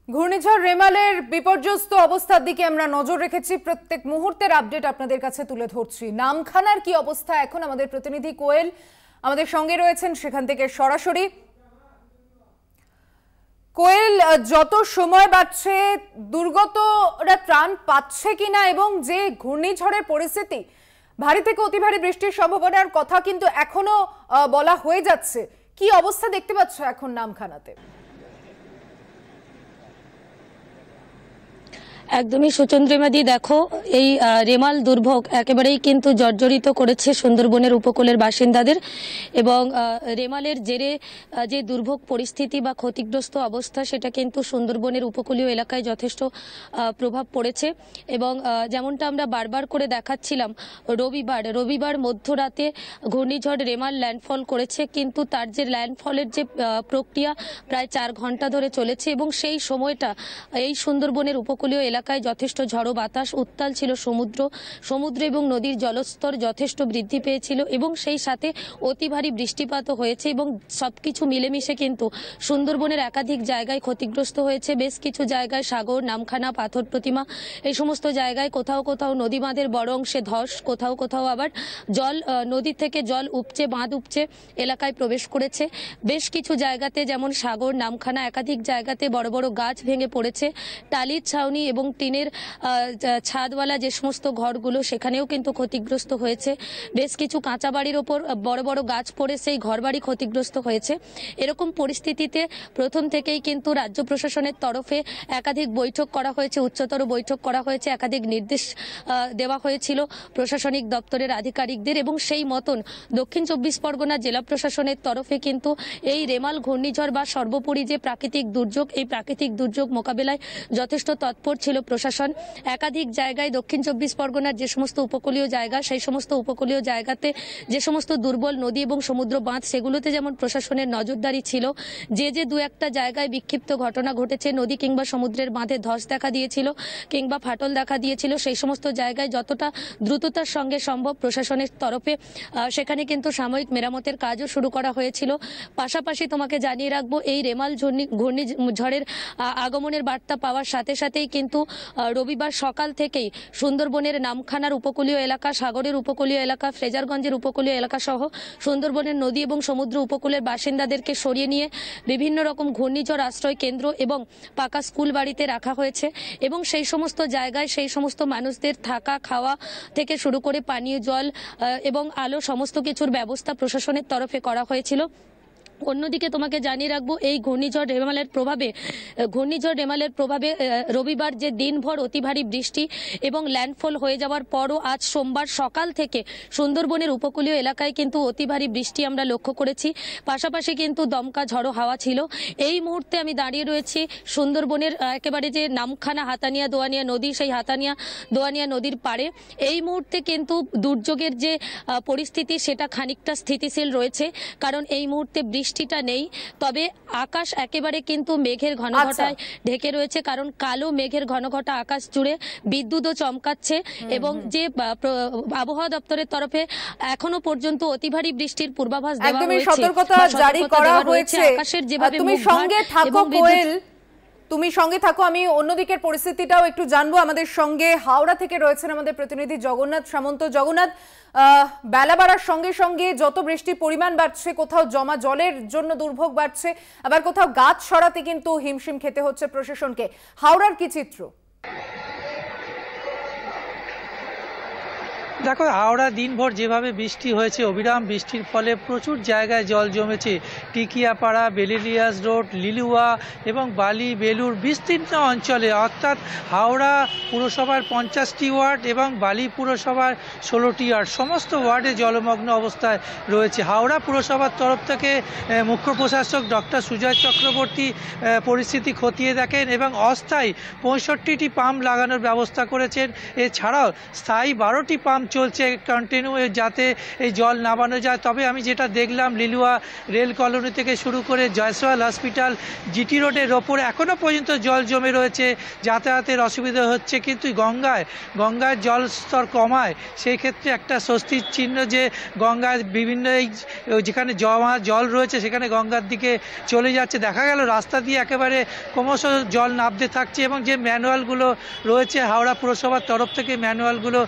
ঘূর্ণিঝড় রেমালের বিপর্যস্ত অবস্থার দিকে আমরা নজর রেখেছি। প্রত্যেক মুহূর্তের আপডেট আপনাদের কাছে তুলে ধরছি। নামখানার কি অবস্থা এখন, আমাদের প্রতিনিধি কোয়েল আমাদের সঙ্গে রয়েছেন সেখান থেকে সরাসরি। কোয়েল, যত সময় বাড়ছে দুর্গতরা ত্রাণ পাচ্ছে কিনা এবং যে ঘূর্ণিঝড়ের পরিস্থিতি, ভারী থেকে অতি ভারী বৃষ্টির সম্ভাবনার কথা কিন্তু এখনো বলা হয়ে যাচ্ছে, কি অবস্থা দেখতে পাচ্ছ এখন নামখানাতে? একদমই সুচন্দ্রিমাদি, দেখো এই রেমাল দুর্ভোগ একেবারেই কিন্তু জর্জরিত করেছে সুন্দরবনের উপকূলের বাসিন্দাদের এবং রেমালের জেরে যে দুর্ভোগ পরিস্থিতি বা ক্ষতিগ্রস্ত অবস্থা সেটা কিন্তু সুন্দরবনের উপকূলীয় এলাকায় যথেষ্ট প্রভাব পড়েছে। এবং যেমনটা আমরা বারবার করে দেখাচ্ছিলাম, রবিবার মধ্যরাতে ঘূর্ণিঝড় রেমাল ল্যান্ডফল করেছে, কিন্তু তার যে ল্যান্ডফলের যে প্রক্রিয়া প্রায় 4 ঘন্টা ধরে চলেছে এবং সেই সময়টা এই সুন্দরবনের উপকূলীয় এলাকায় যথেষ্ট ঝড়ো বাতাস, উত্তাল ছিল সমুদ্র এবং নদীর জলস্তর যথেষ্ট বৃদ্ধি পেয়েছিল এবং সেই সাথে অতি ভারী বৃষ্টিপাতও হয়েছে এবং সবকিছু মিলেমিশে কিন্তু সুন্দরবনের একাধিক জায়গায় ক্ষতিগ্রস্ত হয়েছে। বেশ কিছু জায়গায় সাগর, নামখানা, পাথর প্রতিমা, এই সমস্ত জায়গায় কোথাও কোথাও নদী বাঁধের বড় অংশে ধস, কোথাও আবার জল, নদী থেকে জল উপচে, বাঁধ উপচে এলাকায় প্রবেশ করেছে। বেশ কিছু জায়গাতে যেমন সাগর, নামখানা, একাধিক জায়গাতে বড় বড় গাছ ভেঙে পড়েছে। টালির ছাউনি এবং টিনের ছাদওয়ালা যে সমস্ত ঘরগুলো সেখানেও কিন্তু ক্ষতিগ্রস্ত হয়েছে। বেশ কিছু কাঁচা বাড়ির ওপর বড় বড় গাছ পড়ে সেই ঘরবাড়ি ক্ষতিগ্রস্ত হয়েছে। এরকম পরিস্থিতিতে প্রথম থেকেই কিন্তু রাজ্য প্রশাসনের তরফে একাধিক বৈঠক করা হয়েছে, উচ্চতর বৈঠক করা হয়েছে, একাধিক নির্দেশ দেওয়া হয়েছিল প্রশাসনিক দপ্তরের আধিকারিকদের এবং সেই মতন দক্ষিণ 24 পরগনা জেলা প্রশাসনের তরফে কিন্তু এই রেমাল ঘূর্ণিঝড় বা সর্বোপরি যে প্রাকৃতিক দুর্যোগ, এই প্রাকৃতিক দুর্যোগ মোকাবেলায় যথেষ্ট তৎপর ছিল প্রশাসন। একাধিক জায়গায় দক্ষিণ 24 পরগনার যে সমস্ত উপকূলীয় জায়গা, সেই সমস্ত উপকূলীয় জায়গাতে যে সমস্ত দুর্বল নদী এবং সমুদ্র বাঁধ, সেগুলোতে যেমন প্রশাসনের নজরদারি ছিল। যে দু একটা জায়গায় বিক্ষিপ্ত ঘটনা ঘটেছে, নদী কিংবা সমুদ্রের বাঁধে ধস দেখা দিয়েছিল কিংবা ফাটল দেখা দিয়েছিল, সেই সমস্ত জায়গায় যতটা দ্রুততার সঙ্গে সম্ভব প্রশাসনের তরফে সেখানে কিন্তু সাময়িক মেরামতের কাজও শুরু করা হয়েছিল। পাশাপাশি তোমাকে জানিয়ে রাখবো, এই রেমাল ঘূর্ণিঝড়ের আগমনের বার্তা পাওয়ার সাথে সাথেই কিন্তু রবিবার সকাল থেকেই সুন্দরবনের নামখানার উপকূলীয় এলাকা, সাগরের উপকূলীয় এলাকা, ফ্রেজারগঞ্জের উপকূলীয় এলাকা সহ সুন্দরবনের নদী এবং সমুদ্র উপকূলের বাসিন্দাদেরকে সরিয়ে নিয়ে বিভিন্ন রকম ঘূর্ণিঝড় আশ্রয় কেন্দ্র এবং পাকা স্কুল বাড়িতে রাখা হয়েছে এবং সেই সমস্ত জায়গায় সেই সমস্ত মানুষদের থাকা, খাওয়া থেকে শুরু করে পানীয় জল এবং আলো সমস্ত কিছুর ব্যবস্থা প্রশাসনের তরফে করা হয়েছিল। অন্যদিকে তোমাকে জানিয়ে রাখবো, এই ঘূর্ণিঝড় রেমালের প্রভাবে রবিবার যে দিনভর অতি ভারী বৃষ্টি এবং ল্যান্ডফল হয়ে যাওয়ার পরও আজ সোমবার সকাল থেকে সুন্দরবনের উপকূলীয় এলাকায় কিন্তু অতি ভারী বৃষ্টি আমরা লক্ষ্য করেছি। পাশাপাশি কিন্তু দমকা ঝড়ো হাওয়া ছিল। এই মুহূর্তে আমি দাঁড়িয়ে রয়েছি সুন্দরবনের একেবারে যে নামখানা হাতানিয়া দোয়ানিয়া নদী, সেই হাতানিয়া দোয়ানিয়া নদীর পাড়ে। এই মুহূর্তে কিন্তু দুর্যোগের যে পরিস্থিতি সেটা খানিকটা স্থিতিশীল রয়েছে, কারণ এই মুহূর্তে বৃষ্টিটা নেই, তবে আকাশ একেবারে কিন্তু মেঘের ঘনঘটায় ঢেকে রয়েছে, কারণ কালো মেঘের ঘনঘটা আকাশ জুড়ে বিদ্যুৎও চমকাচ্ছে এবং যে আবহাওয়া দপ্তরের তরফে এখনো পর্যন্ত অতি ভারী বৃষ্টির পূর্বাভাস দেওয়া হয়েছে, সতর্কতা জারি করা হয়েছে। আকাশের যেভাবে তুমি সঙ্গে থাকো কোয়েল, তুমি সঙ্গে থাকো, আমি অন্যদিকের পরিস্থিতিটাও একটু জানবো। আমাদের সঙ্গে হাওড়া থেকে রয়েছেন আমাদের প্রতিনিধি জগন্নাথ সামন্ত। জগন্নাথ, বেলা বাড়ার সঙ্গে সঙ্গে যত বৃষ্টির পরিমাণ বাড়ছে, কোথাও জমা জলের জন্য দুর্ভোগ বাড়ছে, আবার কোথাও গাছ সরাতে কিন্তু হিমশিম খেতে হচ্ছে প্রশাসনকে। হাওড়ার কি চিত্র? দেখো, হাওড়া দিনভর যেভাবে বৃষ্টি হয়েছে, অবিরাম বৃষ্টির ফলে প্রচুর জায়গায় জল জমেছে। টিকিয়াপাড়া, বেলিলিয়াস রোড, লিলুয়া এবং বালি, বেলুর বিস্তীর্ণ অঞ্চলে, অর্থাৎ হাওড়া পুরসভার 50টি ওয়ার্ড এবং বালি পুরসভার 16টি ওয়ার্ড, সমস্ত ওয়ার্ডে জলমগ্ন অবস্থায় রয়েছে। হাওড়া পুরসভার তরফ থেকে মুখ্য প্রশাসক ডক্টর সুজয় চক্রবর্তী পরিস্থিতি খতিয়ে দেখেন এবং অস্থায়ী 65টি পাম্প লাগানোর ব্যবস্থা করেছেন। এছাড়াও স্থায়ী 12টি পাম্প চলছে কন্টিনিউ, যাতে এই জল নামানো যায়। তবে আমি যেটা দেখলাম লিলুয়া রেল কলোনি থেকে শুরু করে জয়সওয়াল হসপিটাল, জিটি রোডের ওপরে এখনও পর্যন্ত জল জমে রয়েছে, যাতায়াতের অসুবিধা হচ্ছে। কিন্তু গঙ্গার জল স্তর কমায়, সেই ক্ষেত্রে একটা স্বস্তির চিহ্ন যে গঙ্গায় বিভিন্ন এই যেখানে জমা জল রয়েছে সেখানে গঙ্গার দিকে চলে যাচ্ছে। দেখা গেল রাস্তা দিয়ে একেবারে ক্রমশ জল নামতে থাকছে, এবং যে ম্যানুয়ালগুলো রয়েছে হাওড়া পুরসভার তরফ থেকে ম্যানুয়ালগুলো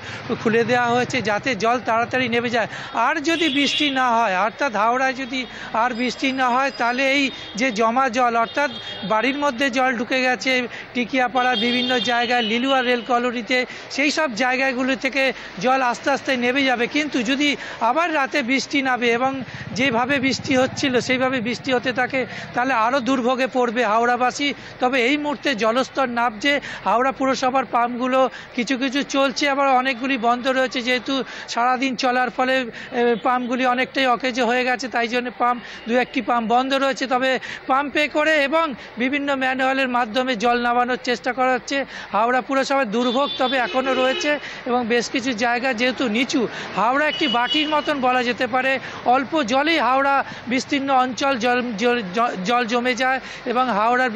খুলে দেওয়া হয়েছে যাতে জল তাড়াতাড়ি নেমে যায়। আর যদি বৃষ্টি না হয়, অর্থাৎ হাওড়ায় যদি আর বৃষ্টি না হয়, তাহলে এই যে জমা জল, অর্থাৎ বাড়ির মধ্যে জল ঢুকে গেছে টিকিয়াপাড়ার বিভিন্ন জায়গায়, লিলুয়া রেল কলোনিতে, সেই সব জায়গাগুলো থেকে জল আস্তে আস্তে নেমে যাবে। কিন্তু যদি আবার রাতে বৃষ্টি নামে এবং যেভাবে বৃষ্টি হচ্ছিল সেইভাবে বৃষ্টি হতে থাকে, তাহলে আরও দুর্ভোগে পড়বে হাওড়াবাসী। তবে এই মুহূর্তে জলস্তর নামছে, হাওড়া পুরসভার পাম্পগুলো কিছু কিছু চলছে, আবার অনেকগুলি বন্ধ রয়েছে, যেহেতু সারাদিন চলার ফলে পাম্পগুলি অনেকটাই অকেজো হয়ে গেছে, তাই জন্য দু একটি পাম্প বন্ধ রয়েছে। তবে পাম্পে করে এবং বিভিন্ন ম্যানুয়ালের মাধ্যমে জল নামানোর চেষ্টা করা হচ্ছে। হাওড়া পুরসভার দুর্ভোগ তবে এখনও রয়েছে, এবং বেশ কিছু জায়গা যেহেতু নিচু, হাওড়া একটি বাটির মতন বলা যেতে পারে, অল্প জলেই হাওড়া বিস্তীর্ণ অঞ্চল জল জমে যায়। এবং হাওড়ার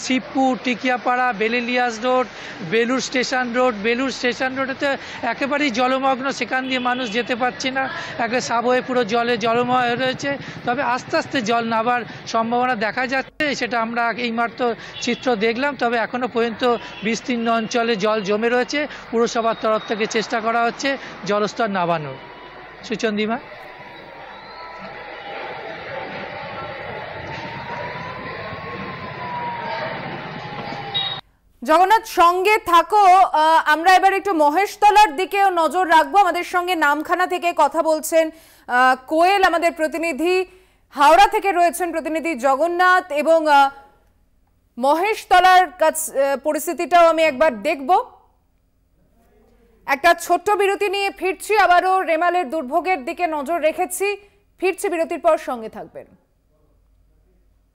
Shibpur, Tikiapara, Belilious road, Belur station রোডেতে একেবারেই জলমগ্ন, সেখান দিয়ে মানুষ যেতে পারছে না, একে সাবওয়ে পুরো জলময় রয়েছে। তবে আস্তে আস্তে জল নামার সম্ভাবনা দেখা যাচ্ছে, সেটা আমরা এইমাত্র চিত্র দেখলাম। তবে এখনও পর্যন্ত বিস্তীর্ণ অঞ্চলে জল জমে রয়েছে, পুরসভার তরফ থেকে চেষ্টা করা হচ্ছে জলস্তর নামানোর। সুচন্দিমা। জগন্নাথ সঙ্গে থাকো, আমরা এবার একটু মহেশতলার দিকেও নজর রাখবো। আমাদের সঙ্গে নামখানা থেকে কথা বলছেন কোয়েল, আমাদের প্রতিনিধি। হাওড়া থেকে রয়েছেন প্রতিনিধি জগন্নাথ, এবং মহেশতলার পরিস্থিতিটাও আমি একবার দেখব। একটা ছোট্ট বিরতি নিয়ে ফিরছি, আবারও রেমালের দুর্ভোগের দিকে নজর রেখেছি। ফিরছি বিরতির পর, সঙ্গে থাকবেন।